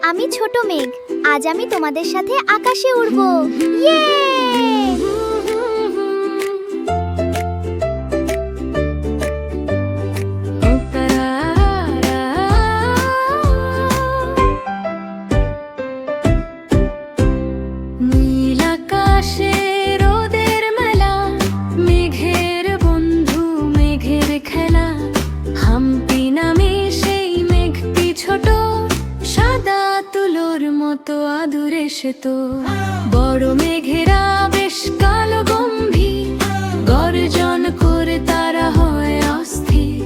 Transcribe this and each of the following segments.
আমি ছোট মেঘ। আজ আমি তোমাদের সাথে আকাশে উড়বো। ইয়ে! নীল আকাশে রোদের মেলা, মেঘের বন্ধু মেঘের খেলা। হাম্পি নামে সেই মেঘটি ছোট, সাদা তুলোর মতো আদুরে সে তো। বড় মেঘেরা বেশ কালো গম্ভীর, গর্জন করে তারা হয় অস্থির।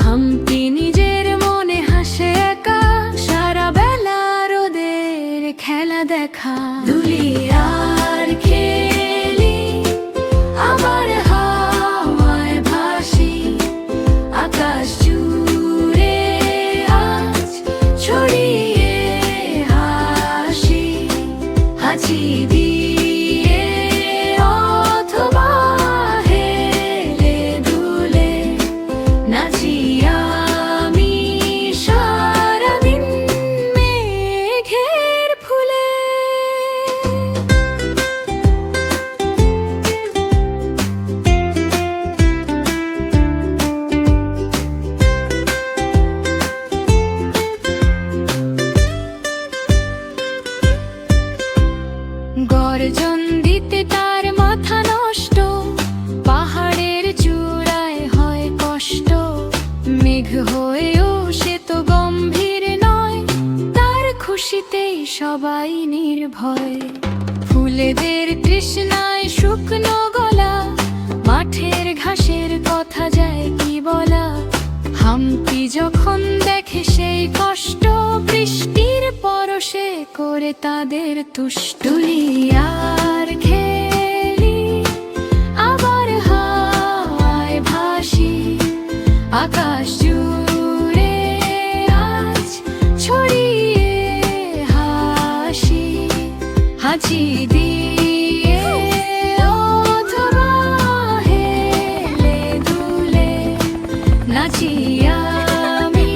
হাম্পি নিজের মনে হাসে একা, সারা বেলা রোদের খেলা দেখা। দুলি আর খেলি, আবার হাওয়ায় ভাসি, আকাশ জুড়ে আজ ছড়িয়ে হাসি। হাঁচি দিয়ে অথবা হেলে দুলে নাচি আমি সারাদিন মেঘের ফুলে। গর্জন দিতে তার মাথা নষ্ট, পাহাড়ের চূড়ায় হয় কষ্ট। মেঘ হয়েও সে তো গম্ভীর নয়, তার খুশিতেই সবাই নির্ভয়। ফুলেদের তৃষ্ণায় শুকনো গলা, মাঠের ঘাসের কথা যায় কি বলা। হাম্পি যখন দেখে সেই কষ্ট, বৃষ্টির পরশে করে তাদের তুষ্ট। তুলি আর খেলি, আবার হাওয়ায় ভাসি, আকাশ জুড়ে আজ ছড়িয়ে হাসি। হাঁচি দিয়ে অথবা হেলে দুলে নাচি আমি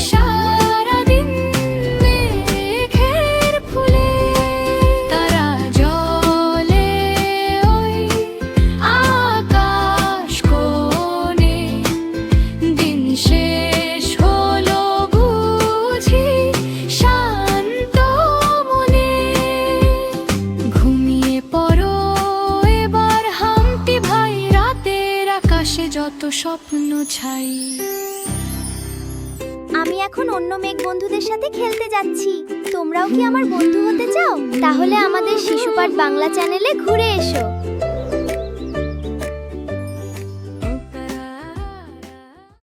সারাদিন মেঘের ফুলে। তারা জলে ওই আকাশ কোণে, দিন শেষ হলো বুঝি শান্ত মনে। ঘুমিয়ে পড়ো এবার হাম্পি ভাই, রাতের আকাশে যত স্বপ্ন ছাই। আমি এখন অন্য মেঘ বন্ধুদের সাথে খেলতে যাচ্ছি। তোমরাও কি আমার বন্ধু হতে চাও? তাহলে আমাদের শিশুপাঠ বাংলা চ্যানেলে ঘুরে এসো।